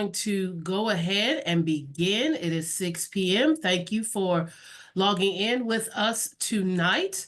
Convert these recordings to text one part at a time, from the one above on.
to go ahead and begin. It is 6 p.m. Thank you for logging in with us tonight.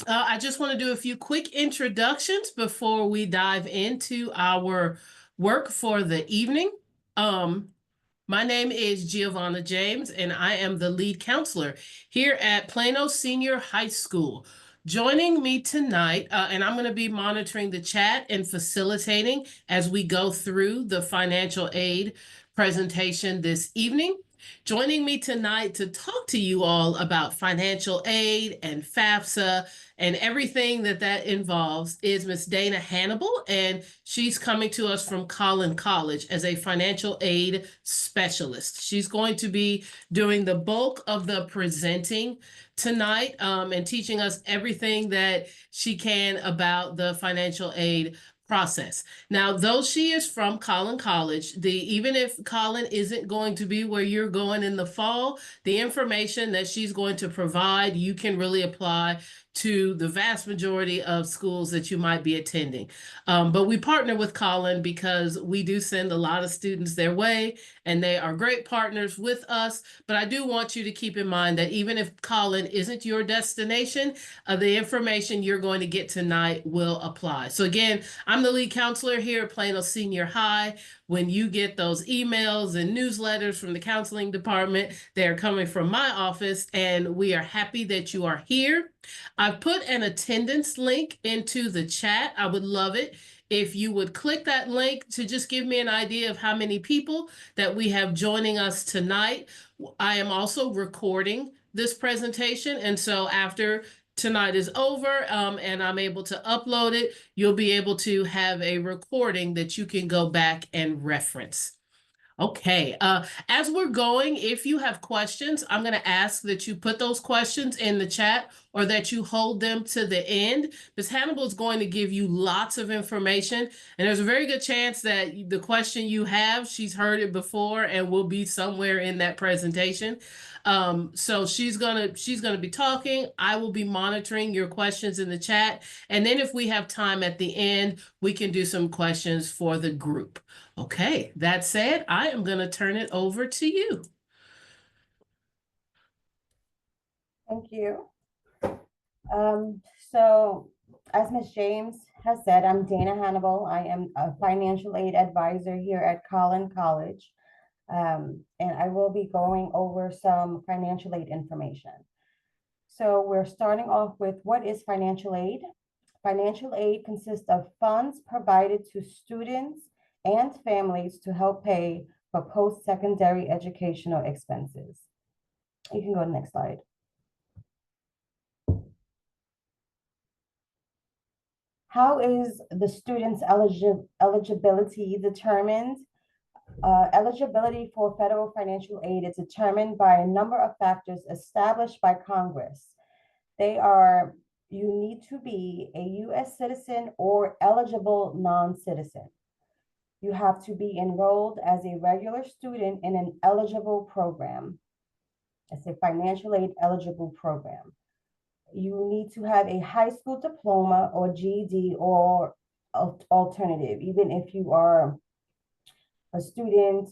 I just want to do a few quick introductions before we dive into our work for the evening. My name is Giovanna James, and I am the lead counselor here at Plano Senior High School. Joining me tonight, and I'm going to be monitoring the chat and facilitating as we go through the financial aid presentation this evening. Joining me tonight to talk to you all about financial aid and FAFSA and everything that involves is Miss Dana Hannibal, and she's coming to us from Collin College as a financial aid specialist. She's going to be doing the bulk of the presenting tonight and teaching us everything that she can about the financial aid process. Now, though she is from Collin College, even if Collin isn't going to be where you're going in the fall, the information that she's going to provide, you can really apply to the vast majority of schools that you might be attending. But we partner with Collin because we do send a lot of students their way, and they are great partners with us. But I do want you to keep in mind that even if Collin isn't your destination, the information you're going to get tonight will apply. So again, I'm the lead counselor here at Plano Senior High. When you get those emails and newsletters from the counseling department, they're coming from my office, and we are happy that you are here. I've put an attendance link into the chat. I would love it if you would click that link to just give me an idea of how many people that we have joining us tonight. I am also recording this presentation, and so after tonight is over and I'm able to upload it, you'll be able to have a recording that you can go back and reference. Okay, as we're going, if you have questions, I'm going to ask that you put those questions in the chat or that you hold them to the end. Ms. Hannibal is going to give you lots of information, and there's a very good chance that the question you have, she's heard it before and will be somewhere in that presentation. So she's gonna be talking. I will be monitoring your questions in the chat, and then if we have time at the end, we can do some questions for the group. Okay, that said, I am going to turn it over to you. Thank you. So as Ms. James has said, I'm Dana Hannibal. I am a financial aid advisor here at Collin College. And I will be going over some financial aid information. So we're starting off with what is financial aid? Financial aid consists of funds provided to students and families to help pay for post-secondary educational expenses. You can go to the next slide. How is the student's eligibility determined? Eligibility for federal financial aid is determined by a number of factors established by Congress. They are, you need to be a U.S. citizen or eligible non-citizen. You have to be enrolled as a regular student in an eligible program. It's a financial aid eligible program. You need to have a high school diploma or GED or alternative. Even if you are a student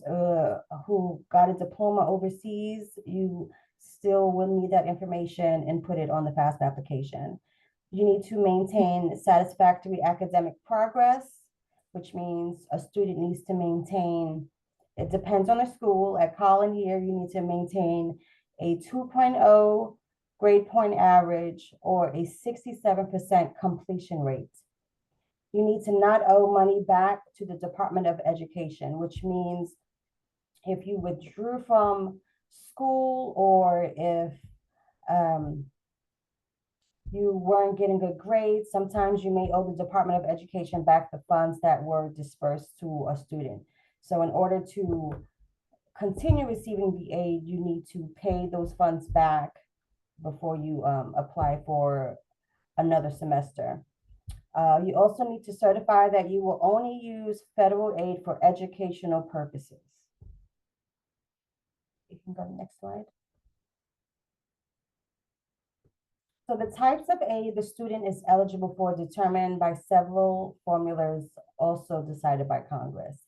who got a diploma overseas, you still will need that information and put it on the FAFSA application. You need to maintain satisfactory academic progress, which means a student needs to maintain, it depends on the school. At Collin here, you need to maintain a 2.0 grade point average or a 67% completion rate. You need to not owe money back to the Department of Education, which means if you withdrew from school or if you weren't getting good grades, sometimes you may owe the Department of Education back the funds that were dispersed to a student. So in order to continue receiving the aid, you need to pay those funds back before you apply for another semester. You also need to certify that you will only use federal aid for educational purposes. You can go to the next slide. So the types of aid the student is eligible for determined by several formulas also decided by Congress.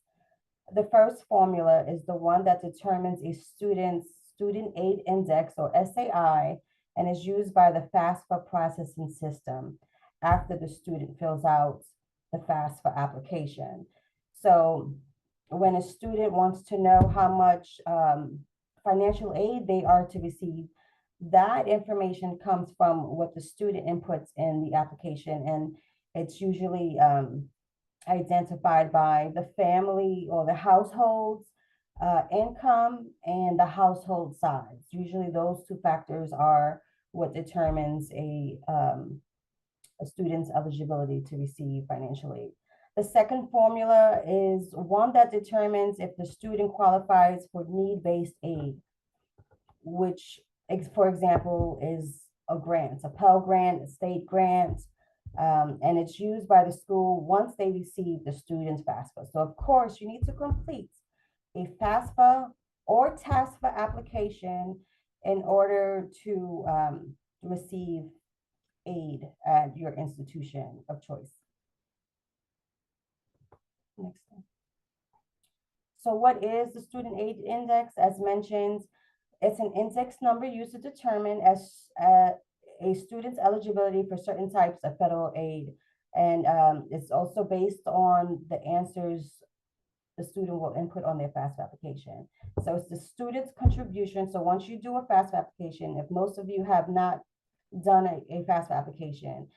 The first formula is the one that determines a student's student aid index, or SAI, and is used by the FAFSA processing system after the student fills out the FAFSA application. So when a student wants to know how much financial aid they are to receive, that information comes from what the student inputs in the application, and it's usually identified by the family or the household's income and the household size. Usually those two factors are what determines a student's eligibility to receive financial aid. The second formula is one that determines if the student qualifies for need-based aid, which, for example, is a grant, a Pell Grant, a state grant, and it's used by the school once they receive the student's FAFSA. So of course, you need to complete a FAFSA or TASFA application in order to receive aid at your institution of choice. Next one. So what is the student aid index? As mentioned, it's an index number used to determine a student's eligibility for certain types of federal aid. And it's also based on the answers the student will input on their FAFSA application. So it's the student's contribution. So once you do a FAFSA application, if most of you have not done a FAFSA application,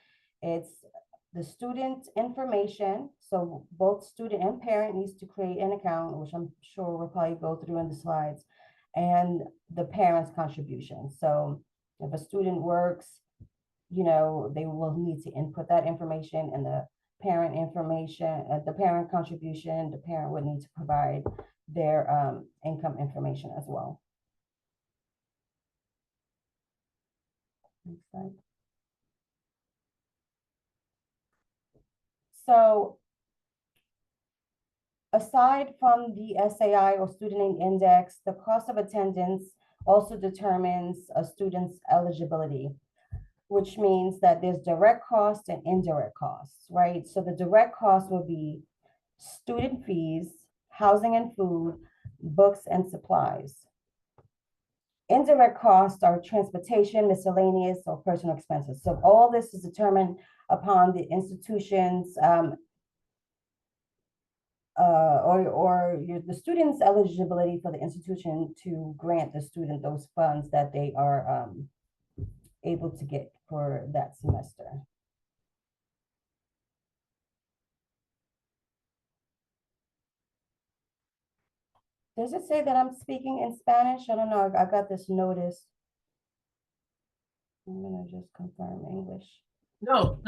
it's the student information. So both student and parent needs to create an account, which I'm sure we'll probably go through in the slides, and the parent's contribution. So if a student works, you know, they will need to input that information, and the parent information, the parent contribution, the parent would need to provide their income information as well. Next slide. So aside from the SAI or student aid index, the cost of attendance also determines a student's eligibility, which means that there's direct costs and indirect costs, right? So the direct costs will be student fees, housing and food, books and supplies. Indirect costs are transportation, miscellaneous, or personal expenses. So all this is determined upon the institution's the student's eligibility for the institution to grant the student those funds that they are able to get for that semester. Does it say that I'm speaking in Spanish? I don't know. I got this notice. I'm gonna just confirm English. No,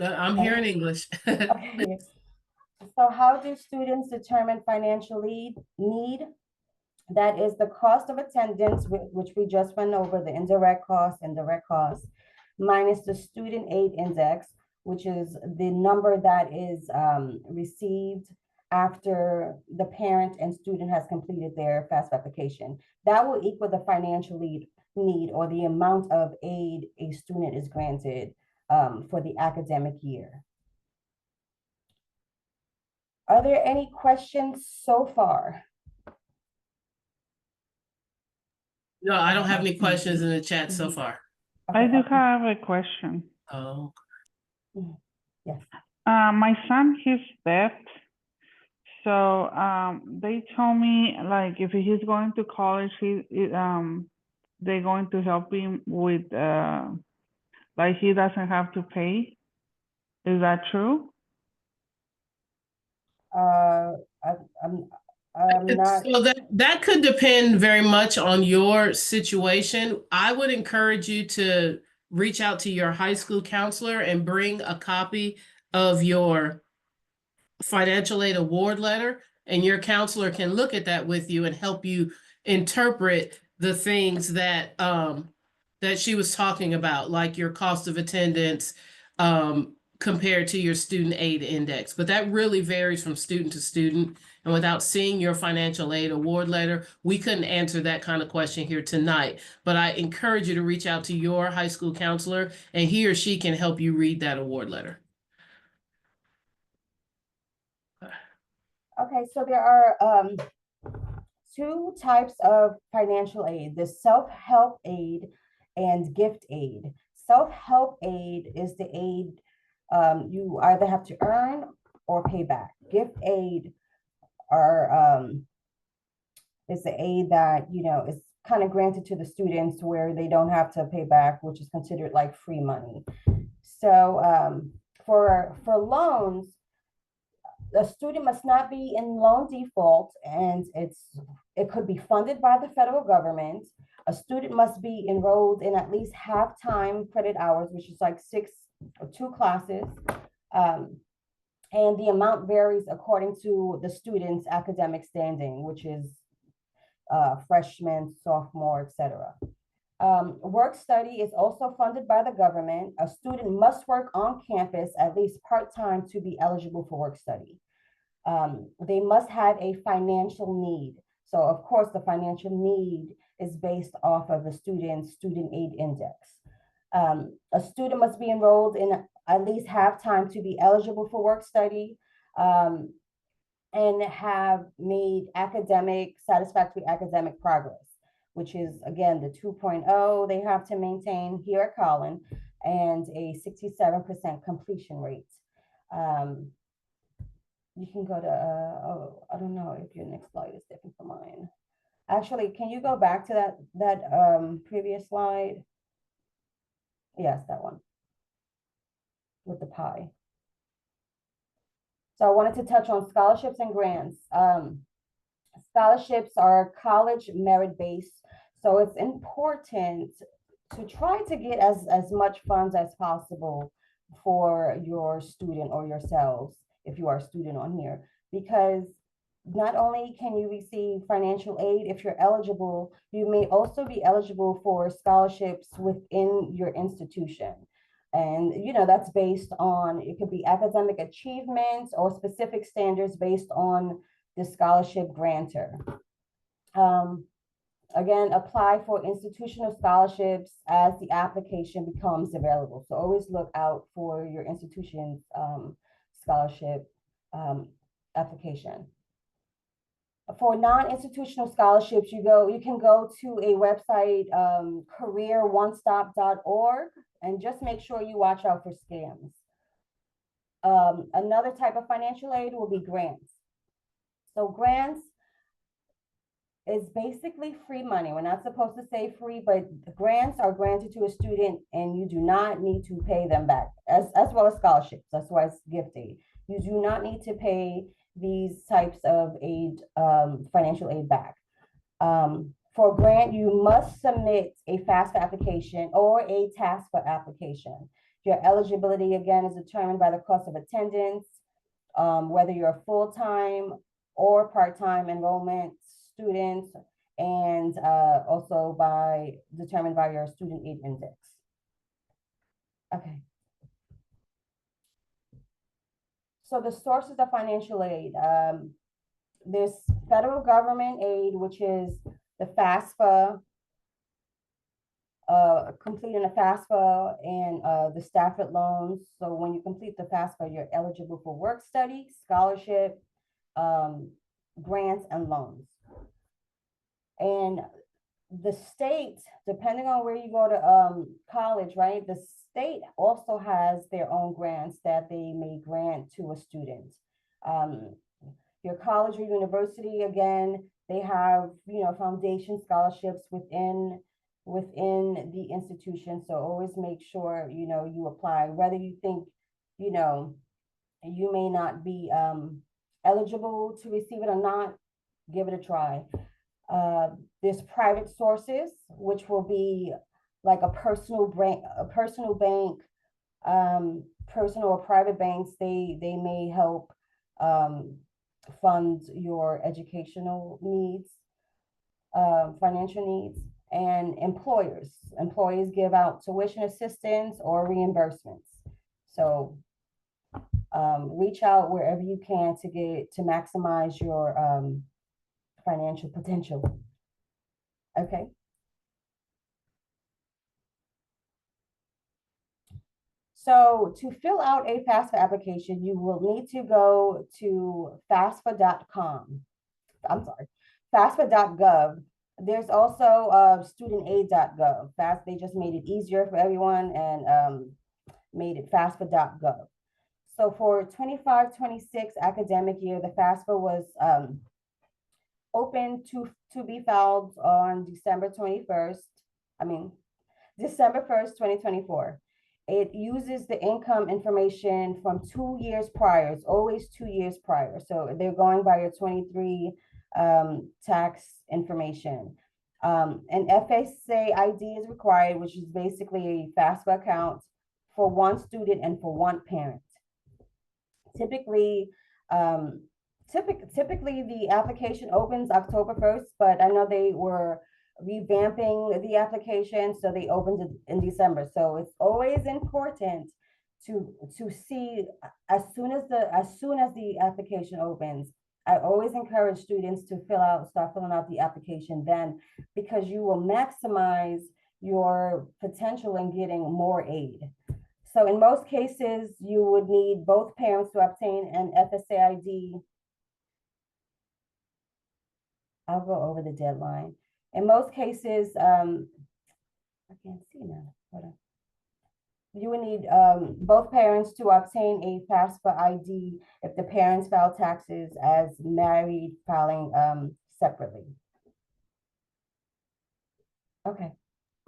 I'm here in English. Okay. So how do students determine financial need? That is the cost of attendance, which we just went over, the indirect cost and direct cost, minus the student aid index, which is the number that is received after the parent and student has completed their FAFSA application. That will equal the financial need, or the amount of aid a student is granted for the academic year. Are there any questions so far? No, I don't have any questions in the chat so far. I do have a question. Oh, Yes. My son, he's deaf. So they told me, like, if he's going to college, they're going to help him with, like, he doesn't have to pay. Is that true? I'm not. So that could depend very much on your situation. I would encourage you to reach out to your high school counselor and bring a copy of your financial aid award letter, and your counselor can look at that with you and help you interpret the things that that she was talking about, like your cost of attendance compared to your student aid index. But that really varies from student to student. And without seeing your financial aid award letter, we couldn't answer that kind of question here tonight. But I encourage you to reach out to your high school counselor, and he or she can help you read that award letter. Okay, so there are two types of financial aid, the self-help aid and gift aid. Self-help aid is the aid you either have to earn or pay back. Gift aid are is the aid that, is kind of granted to the students where they don't have to pay back, which is considered like free money. So for loans, the student must not be in loan default, and it could be funded by the federal government. A student must be enrolled in at least half-time credit hours, which is like 6 or 2 classes. And the amount varies according to the student's academic standing, which is freshman, sophomore, etc. Work study is also funded by the government. A student must work on campus at least part-time to be eligible for work study. They must have a financial need. So of course, the financial need is based off of the student's student aid index. A student must be enrolled in at least half-time to be eligible for work study. And have made satisfactory academic progress, which is, again, the 2.0 they have to maintain here at Collin, and a 67% completion rate. You can go to, I don't know if your next slide is different from mine. Actually, can you go back to that previous slide? Yes, that one with the pie. So I wanted to touch on scholarships and grants. Scholarships are college merit-based, so it's important to try to get as much funds as possible for your student or yourselves, if you are a student on here, because not only can you receive financial aid if you're eligible, you may also be eligible for scholarships within your institution. And, that's based on, it could be academic achievements or specific standards based on the scholarship grantor. Again, apply for institutional scholarships as the application becomes available. So always look out for your institution's scholarship application. For non-institutional scholarships, you can go to a website, careeronestop.org, and just make sure you watch out for scams. Another type of financial aid will be grants. So grants is basically free money. We're not supposed to say free, but grants are granted to a student and you do not need to pay them back, as well as scholarships. That's why it's gift aid. You do not need to pay these types of aid, financial aid back. For a grant, you must submit a FAFSA application or a TASFA application. Your eligibility, again, is determined by the cost of attendance, whether you're full-time or part-time enrollment student, and also determined by your student aid index. Okay. So the sources of financial aid, there's federal government aid, which is the FAFSA, completing a FAFSA and the Stafford loans. So when you complete the FAFSA, you're eligible for work study, scholarship, grants, and loans. And the state, depending on where you go to college, right? The state also has their own grants that they may grant to a student. Your college or university, again, they have, foundation scholarships within the institution. So always make sure, you apply, whether you think, you may not be eligible to receive it or not, give it a try. There's private sources, which will be like a personal bank, personal or private banks. They may help fund your educational needs, financial needs. And employers give out tuition assistance or reimbursements. So reach out wherever you can to maximize your financial potential. Okay. So to fill out a FAFSA application, you will need to go to FAFSA.com. I'm sorry, FAFSA.gov. There's also studentaid.gov. They just made it easier for everyone and made it FAFSA.gov. So for 25-26 academic year, the FAFSA was open to be filed on December 21st. December 1st, 2024. It uses the income information from 2 years prior. It's always 2 years prior. So they're going by your 23 tax information. An FSA ID is required, which is basically a FAFSA account for one student and for one parent. Typically, the application opens October 1st, but I know they were revamping the application, so they opened it in December. So it's always important to see as soon as the application opens. I always encourage students to start filling out the application then, because you will maximize your potential in getting more aid. So in most cases, you would need both parents to obtain an FSA ID. I'll go over the deadline. In most cases, I can't see now. Hold on. You would need both parents to obtain a FAFSA ID if the parents file taxes as married filing separately. Okay.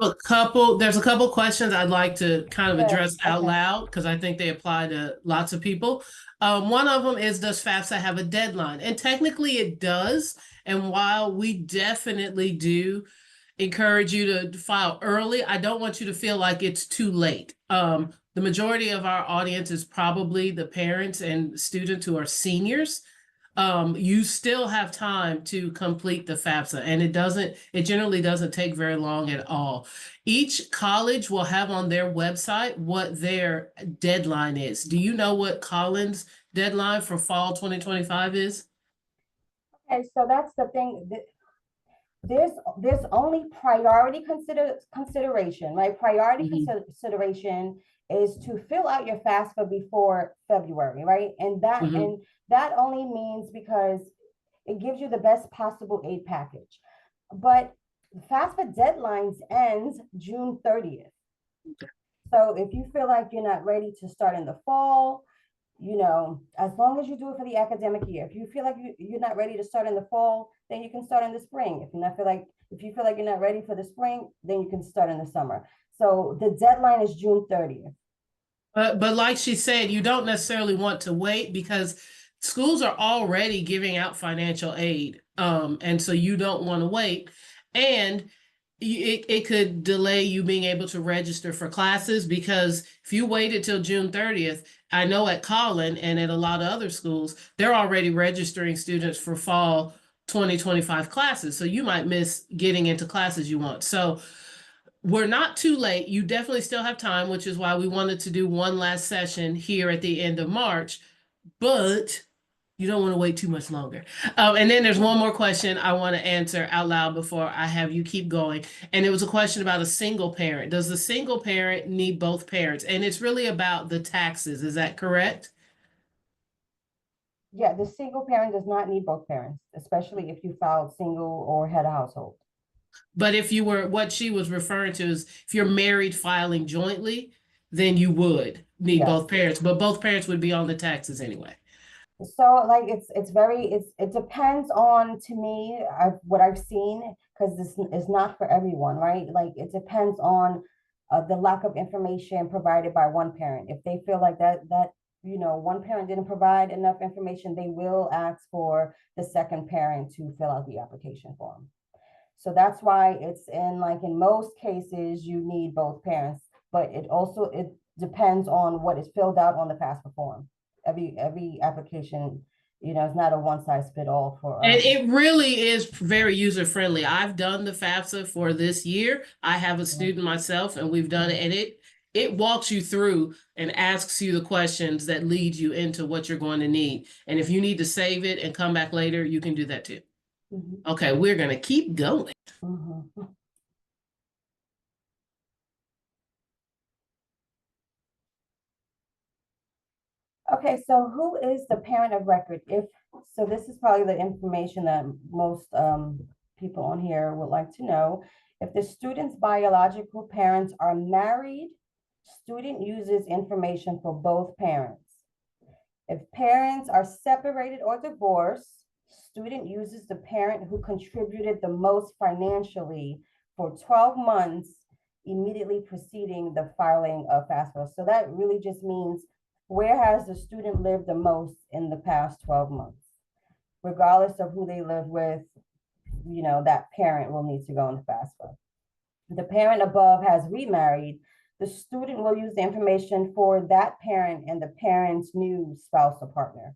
There's a couple questions I'd like to kind of Good. address out Okay. loud because I think they apply to lots of people. One of them is, does FAFSA have a deadline? And technically it does. And while we definitely do encourage you to file early, I don't want you to feel like it's too late. The majority of our audience is probably the parents and students who are seniors. You still have time to complete the FAFSA, and it generally doesn't take very long at all. Each college will have on their website what their deadline is. Do you know what Collin's deadline for fall 2025 is? Okay, so that's the thing. There's only priority consideration, right? Priority consideration is to fill out your FAFSA before February, right? And that only means because it gives you the best possible aid package. But FAFSA deadlines ends June 30th. So if you feel like you're not ready to start in the fall, as long as you do it for the academic year. If you feel like you're not ready to start in the fall, then you can start in the spring. If you feel like you're not ready for the spring, then you can start in the summer. So the deadline is June 30th. But like she said, you don't necessarily want to wait because schools are already giving out financial aid. And so you don't want to wait. And it could delay you being able to register for classes, because if you waited till June 30th, I know at Collin and at a lot of other schools, they're already registering students for fall 2025 classes. So you might miss getting into classes you want. So we're not too late. You definitely still have time, which is why we wanted to do one last session here at the end of March, but you don't want to wait too much longer. And then there's one more question I want to answer out loud before I have you keep going. And it was a question about a single parent. Does the single parent need both parents? And it's really about the taxes. Is that correct? Yeah, the single parent does not need both parents, especially if you filed single or had a household. But if you were, what she was referring to is if you're married filing jointly, then you would need both parents, but both parents would be on the taxes anyway. So like it depends on, to me, what I've seen, because this is not for everyone, right? Like it depends on the lack of information provided by one parent. If they feel like that one parent didn't provide enough information, they will ask for the second parent to fill out the application form. So that's why it's in most cases you need both parents, but it depends on what is filled out on the FAFSA form. Every application, is not a one size fit all for. And it really is very user friendly. I've done the FAFSA for this year. I have a student myself, and we've done it, and it walks you through and asks you the questions that lead you into what you're going to need. And if you need to save it and come back later, you can do that too. Okay, we're going to keep going. Okay, so who is the parent of record? So this is probably the information that most people on here would like to know. If the student's biological parents are married, student uses information for both parents. If parents are separated or divorced, student uses the parent who contributed the most financially for 12 months immediately preceding the filing of FAFSA. So that really just means, where has the student lived the most in the past 12 months? Regardless of who they live with, that parent will need to go in the FAFSA. The parent above has remarried. The student will use the information for that parent and the parent's new spouse or partner.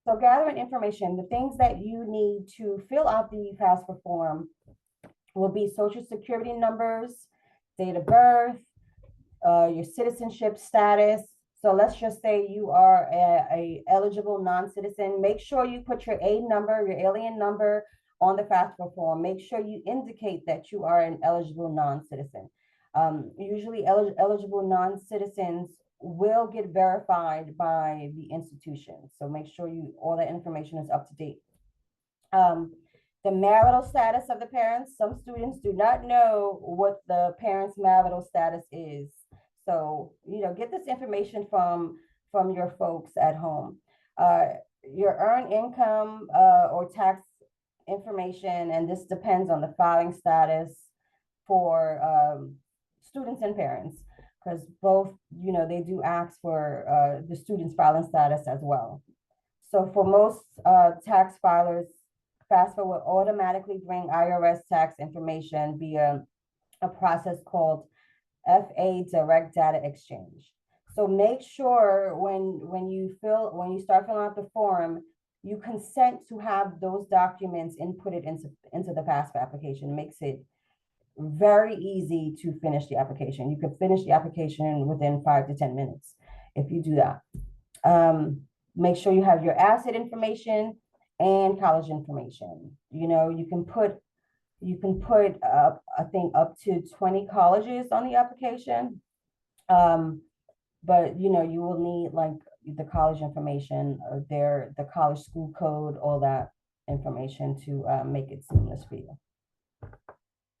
So gathering information, the things that you need to fill out the FAFSA form will be social security numbers, date of birth, your citizenship status. So let's just say you are a eligible non-citizen. Make sure you put your A number, your alien number on the FAFSA form. Make sure you indicate that you are an eligible non-citizen. Usually eligible non-citizens will get verified by the institution. So make sure all that information is up to date. The marital status of the parents. Some students do not know what the parents' marital status is. So, get this information from your folks at home. Your earned income or tax information, and this depends on the filing status for students and parents, because both, they do ask for the student's filing status as well. So for most tax filers, FAFSA will automatically bring IRS tax information via a process called FA Direct Data Exchange. So make sure when you start filling out the form, you consent to have those documents inputted into the FAFSA application. It makes it very easy to finish the application. You could finish the application within 5 to 10 minutes if you do that. Make sure you have your asset information and college information. You can put I think up to 20 colleges on the application. But you will need like the college information, the college school code, all that information to make it seamless for you.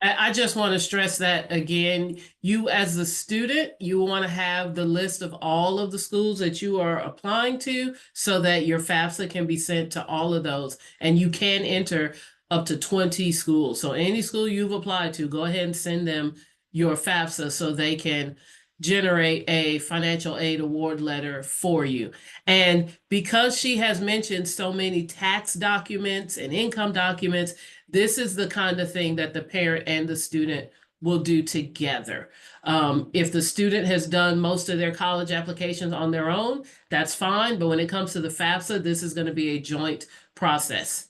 I just want to stress that again, you as the student, you want to have the list of all of the schools that you are applying to so that your FAFSA can be sent to all of those. And you can enter up to 20 schools. So any school you've applied to, go ahead and send them your FAFSA so they can generate a financial aid award letter for you. And because she has mentioned so many tax documents and income documents, this is the kind of thing that the parent and the student will do together. If the student has done most of their college applications on their own, that's fine. But when it comes to the FAFSA, this is going to be a joint process.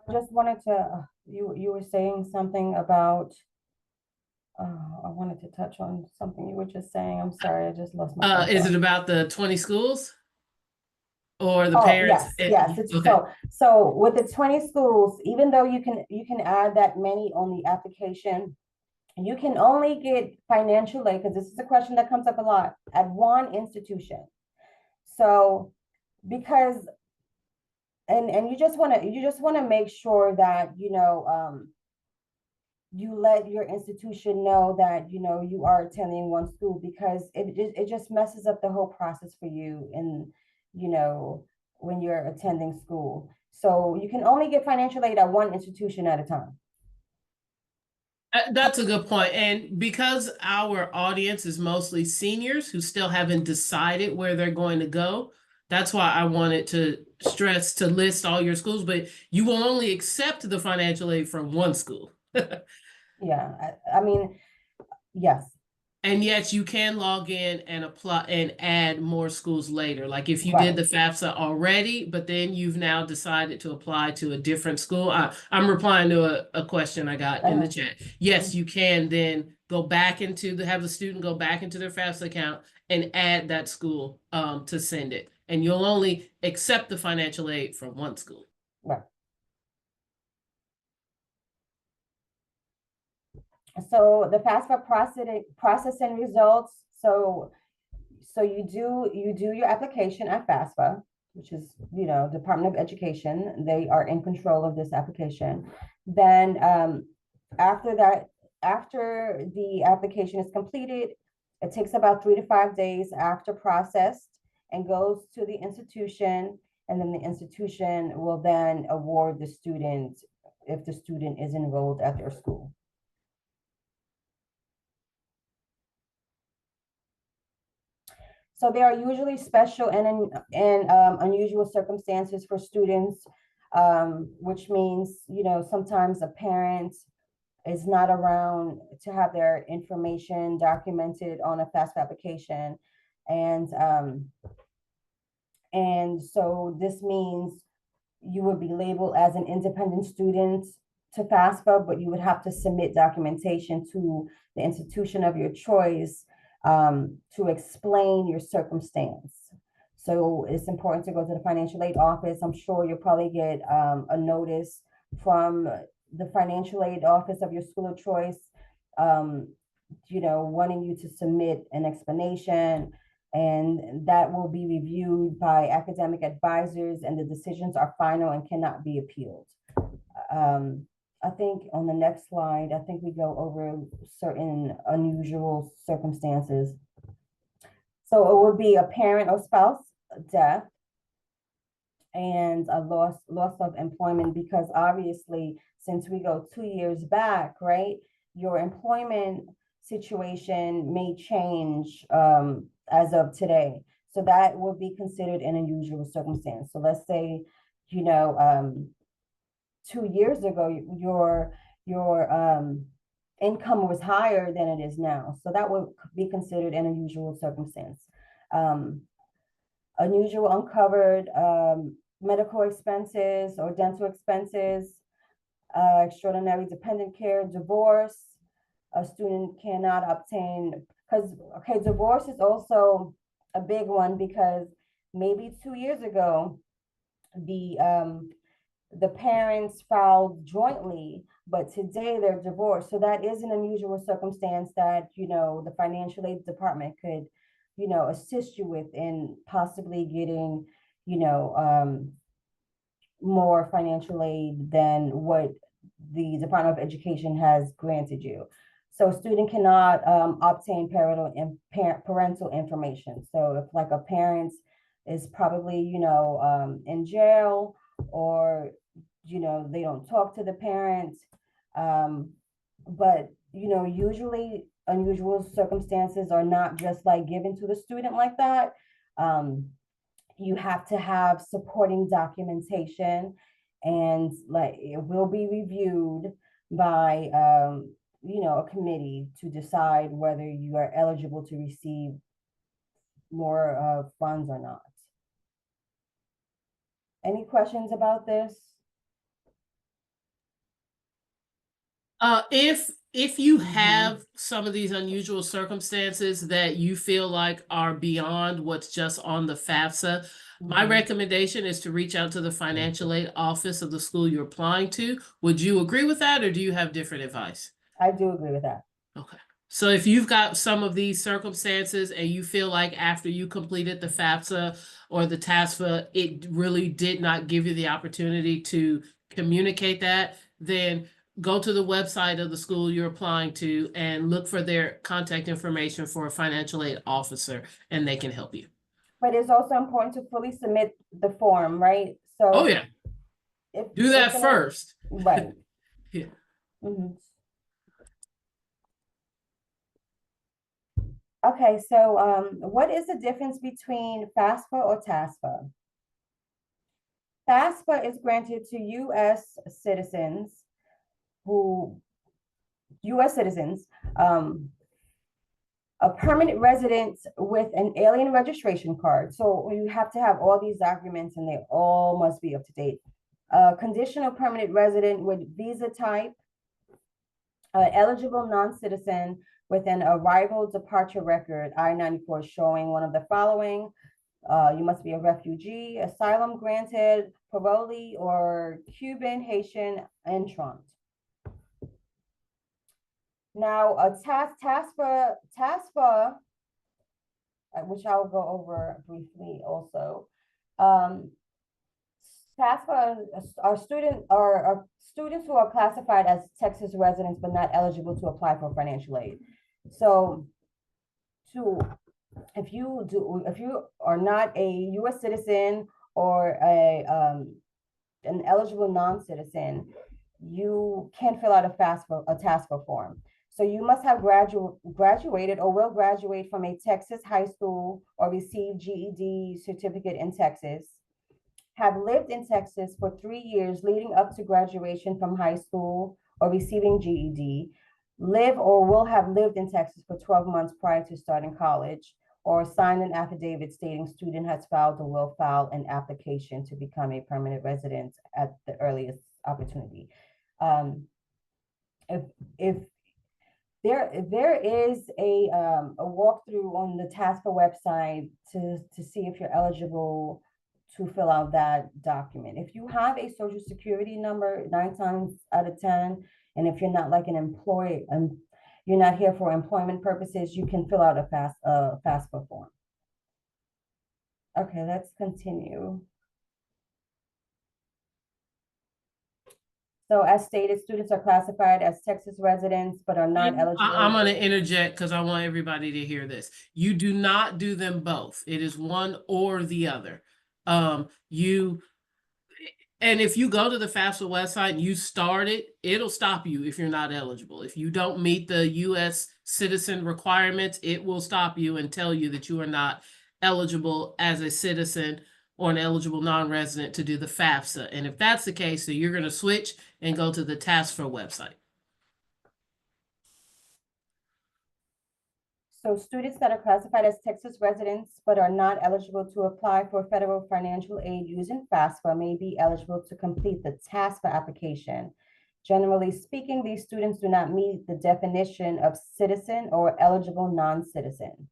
I just wanted to, you were saying something about, I wanted to touch on something you were just saying. I'm sorry, I just lost my Is it about the 20 schools? Or the Oh, parents? yes. Okay. So with the 20 schools, even though you can add that many on the application, you can only get financial aid, because this is a question that comes up a lot, at one institution. So because and you just want to make sure that you let your institution know that you are attending one school, because it just messes up the whole process for you and when you're attending school. So you can only get financial aid at one institution at a time. That's a good point. And because our audience is mostly seniors who still haven't decided where they're going to go, that's why I wanted to stress to list all your schools, but you will only accept the financial aid from one school. Yeah, I mean, yes. And yet you can log in and apply and add more schools later. Like if you Right. did the FAFSA already, but then you've now decided to apply to a different school. I'm replying to a question I got in the chat. Yes, you can then go back have the student go back into their FAFSA account and add that school to send it. And you'll only accept the financial aid from one school. Right. So the FAFSA processing results. So you do your application at FAFSA, which is, Department of Education. They are in control of this application. Then after that, after the application is completed, it takes about 3 to 5 days after processed and goes to the institution. And then the institution will then award the student if the student is enrolled at their school. So there are usually special and unusual circumstances for students, which means, sometimes a parent is not around to have their information documented on a FAFSA application. And so this means you would be labeled as an independent student to FAFSA, but you would have to submit documentation to the institution of your choice to explain your circumstance. So it's important to go to the financial aid office. I'm sure you'll probably get a notice from the financial aid office of your school of choice, wanting you to submit an explanation, and that will be reviewed by academic advisors, and the decisions are final and cannot be appealed. I think on the next slide, I think we go over certain unusual circumstances. So it would be a parent or spouse death and a loss of employment, because obviously, since we go 2 years back, right, your employment situation may change as of today. So that would be considered an unusual circumstance. So let's say, 2 years ago, your income was higher than it is now. So that would be considered an unusual circumstance. Unusual uncovered medical expenses or dental expenses, extraordinary dependent care, divorce. A student cannot obtain, because, okay, divorce is also a big one, because maybe 2 years ago, the parents filed jointly, but today they're divorced. So that is an unusual circumstance that, the financial aid department could, assist you with in possibly getting, more financial aid than what the Department of Education has granted you. So a student cannot obtain parental information. So if, like, a parent is probably, in jail, or, they don't talk to the parent. But, usually unusual circumstances are not just like given to the student like that. You have to have supporting documentation, and like it will be reviewed by, a committee to decide whether you are eligible to receive more funds or not. Any questions about this? If you have some of these unusual circumstances that you feel like are beyond what's just on the FAFSA, my recommendation is to reach out to the financial aid office of the school you're applying to. Would you agree with that, or do you have different advice? I do agree with that. Okay. So if you've got some of these circumstances and you feel like after you completed the FAFSA or the TASFA, it really did not give you the opportunity to communicate that, then go to the website of the school you're applying to and look for their contact information for a financial aid officer, and they can help you. But it's also important to fully submit the form, right? So Oh yeah, do that first. Right. Yeah. Okay, so what is the difference between FAFSA or TASFA? FAFSA is granted to U.S. citizens a permanent resident with an alien registration card. So you have to have all these documents, and they all must be up to date. Conditional permanent resident with visa type, eligible non-citizen with an arrival departure record, I-94, showing one of the following. You must be a refugee, asylum granted, parolee, or Cuban, Haitian entrant. Now, a TASPA, which I'll go over briefly also. TASPA are students who are classified as Texas residents but not eligible to apply for financial aid. So if you are not a U.S. citizen or an eligible non-citizen, you can fill out a TASPA form. So you must have graduated or will graduate from a Texas high school or receive GED certificate in Texas, have lived in Texas for 3 years leading up to graduation from high school or receiving GED, live or will have lived in Texas for 12 months prior to starting college, or signed an affidavit stating student has filed or will file an application to become a permanent resident at the earliest opportunity. If there is a walkthrough on the TASPA website to see if you're eligible to fill out that document. If you have a social security number, 9 times out of 10, and if you're not like an employee and you're not here for employment purposes, you can fill out a FAFSA form. Okay, let's continue. So as stated, students are classified as Texas residents, but are not eligible. I'm going to interject because I want everybody to hear this. You do not do them both. It is one or the other. And if you go to the FAFSA website and you start it, it'll stop you if you're not eligible. If you don't meet the U.S. citizen requirements, it will stop you and tell you that you are not eligible as a citizen or an eligible non-resident to do the FAFSA. And if that's the case, so you're going to switch and go to the TASFA website. So students that are classified as Texas residents but are not eligible to apply for federal financial aid using FAFSA may be eligible to complete the TASFA application. Generally speaking, these students do not meet the definition of citizen or eligible non-citizen.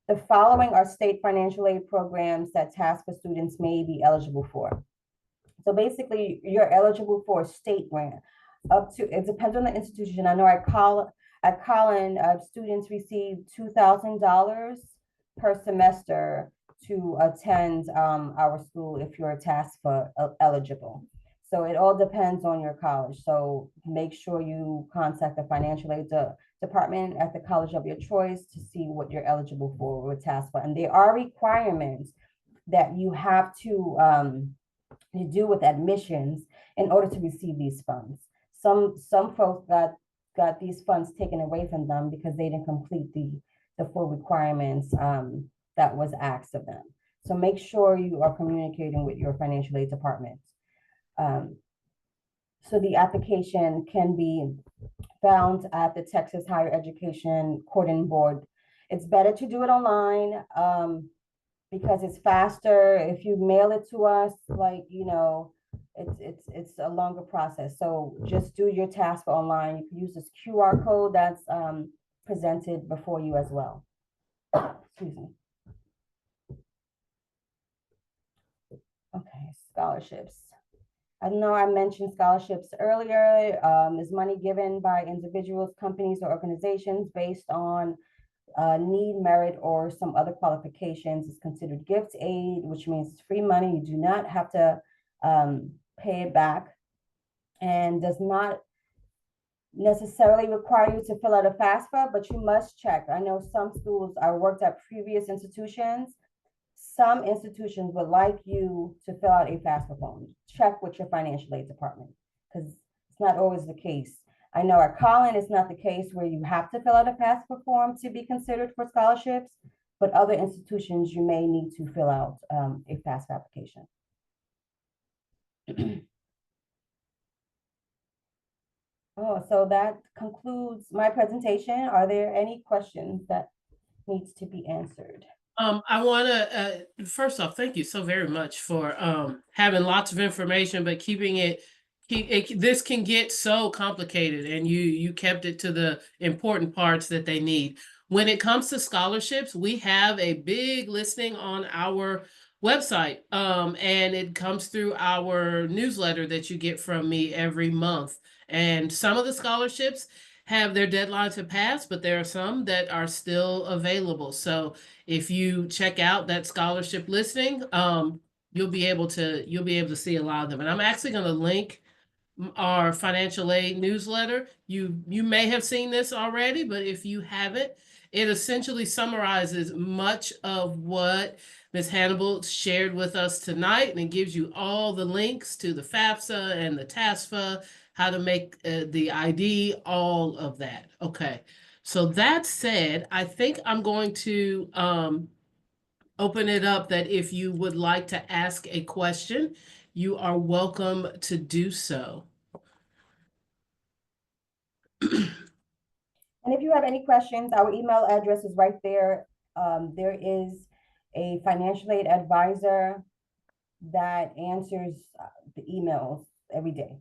The following are state financial aid programs that TASFA students may be eligible for. So basically, you're eligible for a state grant. It depends on the institution. I know at Collin, students receive $2,000 per semester to attend our school if you're TASFA eligible. So it all depends on your college. So make sure you contact the financial aid department at the college of your choice to see what you're eligible for with TASFA. And there are requirements that you have to do with admissions in order to receive these funds. Some folks got these funds taken away from them because they didn't complete the full requirements that was asked of them. So make sure you are communicating with your financial aid department. So the application can be found at the Texas Higher Education Coordinating Board. It's better to do it online because it's faster. If you mail it to us, like, you know, it's a longer process. So just do your task online. You can use this QR code that's presented before you as well. Excuse me. Okay, scholarships. I know I mentioned scholarships earlier. Is money given by individuals, companies, or organizations based on need, merit, or some other qualifications is considered gift aid, which means it's free money. You do not have to pay it back, and does not necessarily require you to fill out a FAFSA, but you must check. I know some schools I worked at previous institutions. Some institutions would like you to fill out a FAFSA form. Check with your financial aid department because it's not always the case. I know at Collin, it's not the case where you have to fill out a FAFSA form to be considered for scholarships, but other institutions, you may need to fill out a FAFSA application. Oh, so that concludes my presentation. Are there any questions that needs to be answered? I want to, first off, thank you so very much for having lots of information, but keeping it, this can get so complicated, and you kept it to the important parts that they need. When it comes to scholarships, we have a big listing on our website, and it comes through our newsletter that you get from me every month. And some of the scholarships, have their deadlines have passed, but there are some that are still available. So if you check out that scholarship listing, you'll be able to see a lot of them. And I'm actually going to link our financial aid newsletter. You may have seen this already, but if you haven't, it essentially summarizes much of what Ms. Hannibal shared with us tonight, and it gives you all the links to the FAFSA and the TASFA, how to make the ID, all of that. Okay. So that said, I think I'm going to open it up that if you would like to ask a question, you are welcome to do so. And if you have any questions, our email address is right there. There is a financial aid advisor that answers the emails every day.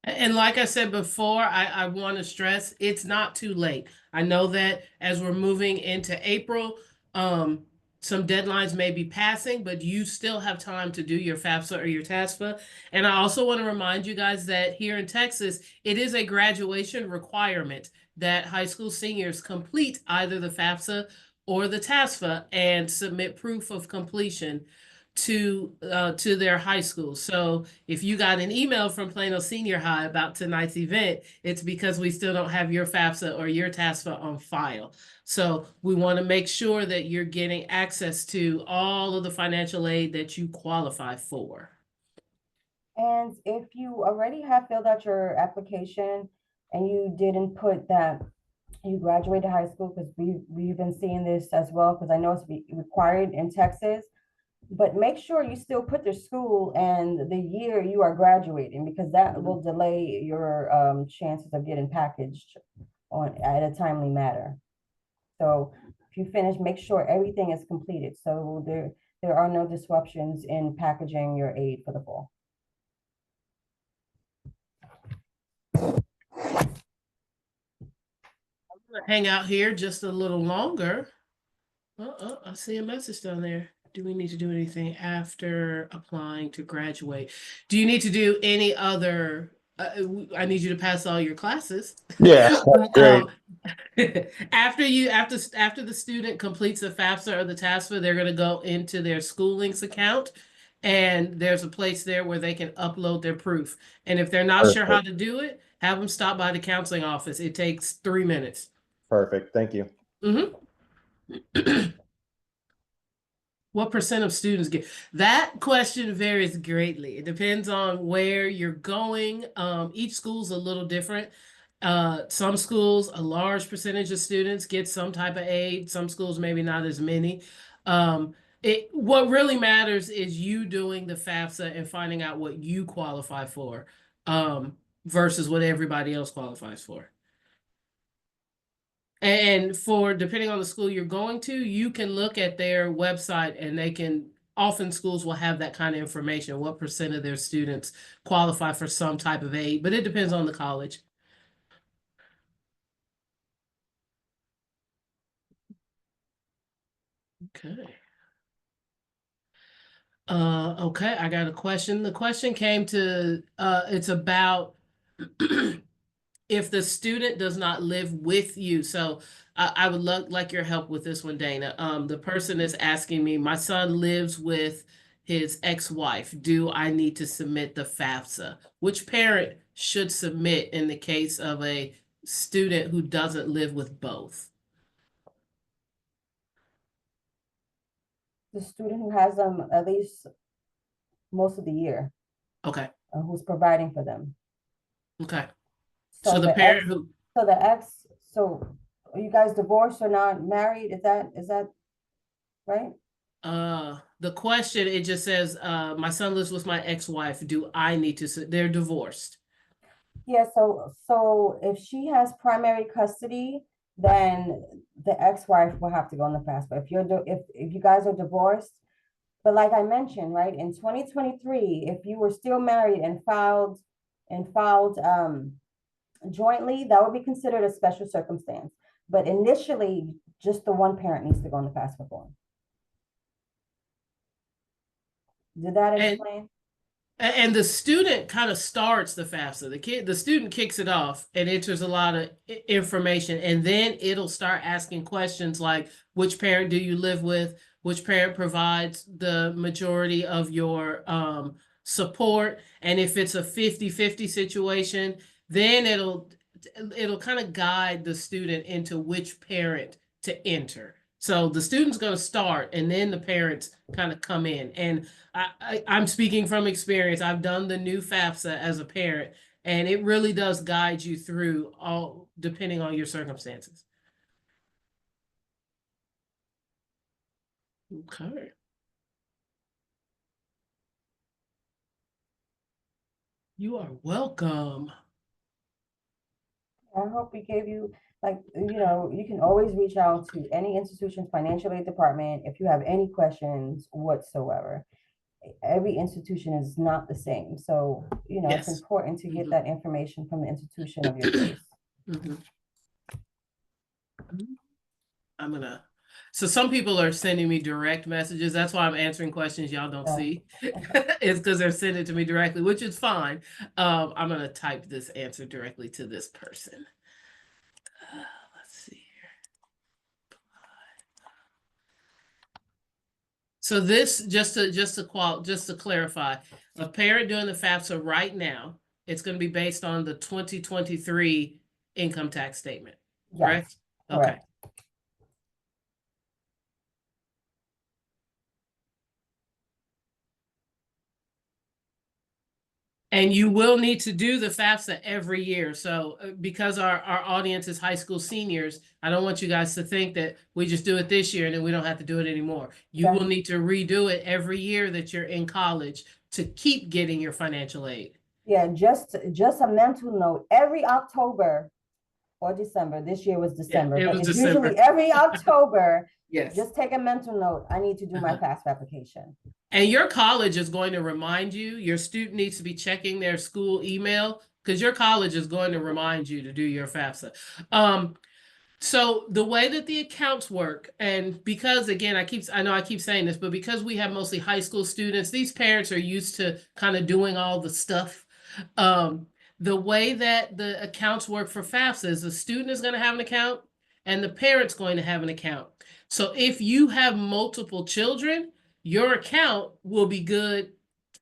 And like I said before, I want to stress it's not too late. I know that as we're moving into April, some deadlines may be passing, but you still have time to do your FAFSA or your TASFA. And I also want to remind you guys that here in Texas, it is a graduation requirement that high school seniors complete either the FAFSA or the TASFA and submit proof of completion to their high school. So if you got an email from Plano Senior High about tonight's event, it's because we still don't have your FAFSA or your TASFA on file. So we want to make sure that you're getting access to all of the financial aid that you qualify for. And if you already have filled out your application and you didn't put that you graduated high school, because we've been seeing this as well, because I know it's required in Texas, but make sure you still put the school and the year you are graduating, because that will delay your chances of getting packaged at a timely manner. So if you finish, make sure everything is completed, so there are no disruptions in packaging your aid for the fall. I'm gonna hang out here just a little longer. I see a message down there. Do we need to do anything after applying to graduate? Do you need to do any other? I need you to pass all your classes. Yeah, that's great. After the student completes the FAFSA or the TASFA, they're going to go into their schooling's account, and there's a place there where they can upload their proof. And if they're not sure how to do it, have them stop by the counseling office. It takes 3 minutes. Perfect. Thank you. Mm-hmm. What percent of students get? That question varies greatly. It depends on where you're going. Each school's a little different. Some schools, a large percentage of students get some type of aid. Some schools, maybe not as many. What really matters is you doing the FAFSA and finding out what you qualify for, versus what everybody else qualifies for. And for depending on the school you're going to, you can look at their website and they can, often schools will have that kind of information, what percent of their students qualify for some type of aid, but it depends on the college. Okay. Okay, I got a question. The question came to, it's about if the student does not live with you. So I would like your help with this one, Dana. The person is asking me, my son lives with his ex-wife. Do I need to submit the FAFSA? Which parent should submit in the case of a student who doesn't live with both? The student who has them at least most of the year, Okay, who's providing for them. okay. So So the parent who, so are you guys divorced or not married? Is that right? the question, it just says, my son lives with my ex-wife. Do I need to, they're divorced. Yeah, so if she has primary custody, then the ex-wife will have to go on the FAFSA. If you guys are divorced, but like I mentioned, right, in 2023, if you were still married and filed jointly, that would be considered a special circumstance. But initially, just the one parent needs to go on the FAFSA form. Did that And explain? and the student kind of starts the FAFSA. The student kicks it off and enters a lot of information, and then it'll start asking questions like, which parent do you live with? Which parent provides the majority of your support? And if it's a 50-50 situation, then it'll kind of guide the student into which parent to enter. So the student's going to start, and then the parents kind of come in. And I'm speaking from experience. I've done the new FAFSA as a parent, and it really does guide you through all depending on your circumstances. Okay. You are welcome. I hope we gave you, like, you can always reach out to any institution's financial aid department if you have any questions whatsoever. Every institution is not the same. So, it's Yes. important to get Mhm. that information from the institution of your choice. Mhm. So some people are sending me direct messages. That's why I'm answering questions y'all don't Oh, see. It's because they're sending it to me directly, which is fine. I'm gonna type this answer directly to this person. Let's see. So this, just to clarify, a parent doing the FAFSA right now, it's going to be based on the 2023 income tax statement, correct? yes, Okay. correct. And you will need to do the FAFSA every year. So because our audience is high school seniors, I don't want you guys to think that we just do it this year and then we don't have to do it anymore. You will need to redo it every year that you're in college to keep getting your financial aid. Yeah, just a mental note. Every October or December, this year was December, it but was it's December. usually every October. Yes. Just take a mental note. I need to do my FAFSA application. And your college is going to remind you, your student needs to be checking their school email because your college is going to remind you to do your FAFSA. So the way that the accounts work, and because again, I know I keep saying this, but because we have mostly high school students, these parents are used to kind of doing all the stuff. The way that the accounts work for FAFSA is the student is going to have an account and the parent's going to have an account. So if you have multiple children, your account will be good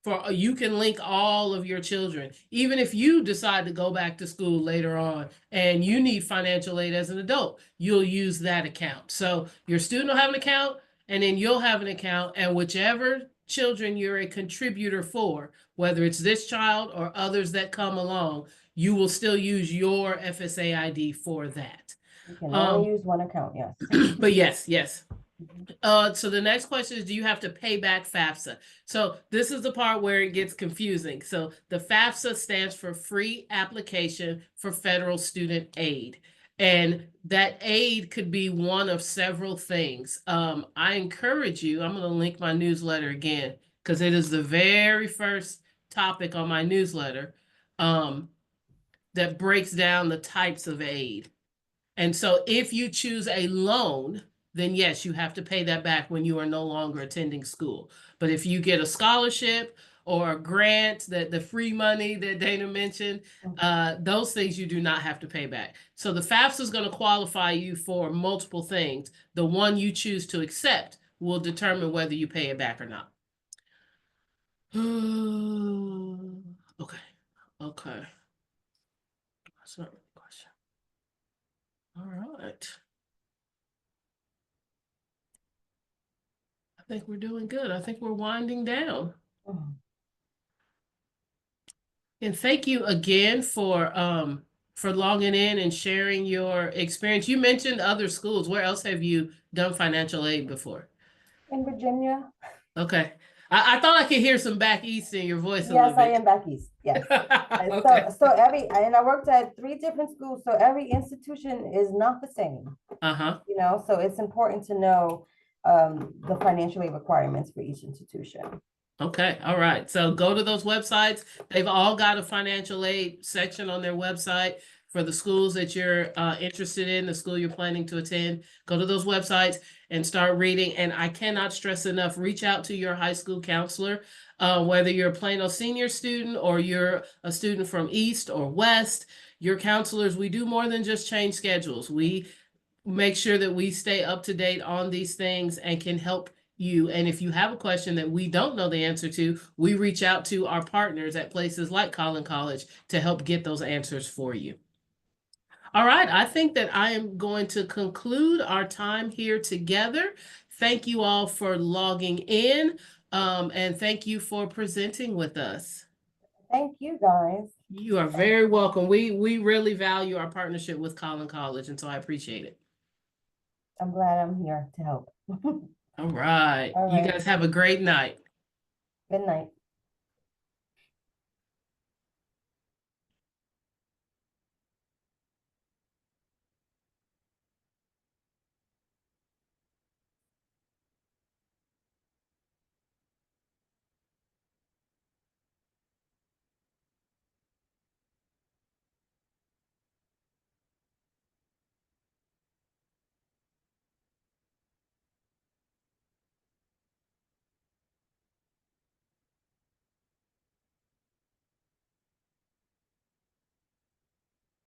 for, you can link all of your children. Even if you decide to go back to school later on and you need financial aid as an adult, you'll use that account. So your student will have an account and then you'll have an account, and whichever children you're a contributor for, whether it's this child or others that come along, you will still use your FSA ID for that. You can only use one account, yes. But yes. So the next question is, do you have to pay back FAFSA? So this is the part where it gets confusing. So the FAFSA stands for Free Application for Federal Student Aid. And that aid could be one of several things. I encourage you, I'm going to link my newsletter again, because it is the very first topic on my newsletter that breaks down the types of aid. And so if you choose a loan, then yes, you have to pay that back when you are no longer attending school. But if you get a scholarship or a grant, that the free money that Dana mentioned, those things you do not have to pay back. So the FAFSA is going to qualify you for multiple things. The one you choose to accept will determine whether you pay it back or not. Okay. That's not really a question. All right. I think we're doing good. I think we're winding down. And thank you again for logging in and sharing your experience. You mentioned other schools. Where else have you done financial aid before? In Virginia. Okay. I thought I could hear some back east in your voice a Yes, little bit. I am back east. Yes. Okay. So and I worked at 3 different schools, so every institution is not the same. So it's important to know the financial aid requirements for each institution. Okay. All right. So go to those websites. They've all got a financial aid section on their website for the schools that you're interested in, the school you're planning to attend. Go to those websites and start reading. And I cannot stress enough, reach out to your high school counselor, whether you're a Plano senior student or you're a student from East or West. Your counselors, we do more than just change schedules. We make sure that we stay up to date on these things and can help you. And if you have a question that we don't know the answer to, we reach out to our partners at places like Collin College to help get those answers for you. All right, I think that I am going to conclude our time here together. Thank you all for logging in, and thank you for presenting with us. Thank you, guys. You are very welcome. We really value our partnership with Collin College, and so I appreciate it. I'm glad I'm here to help. All right. All You right. guys have a great night. Good night.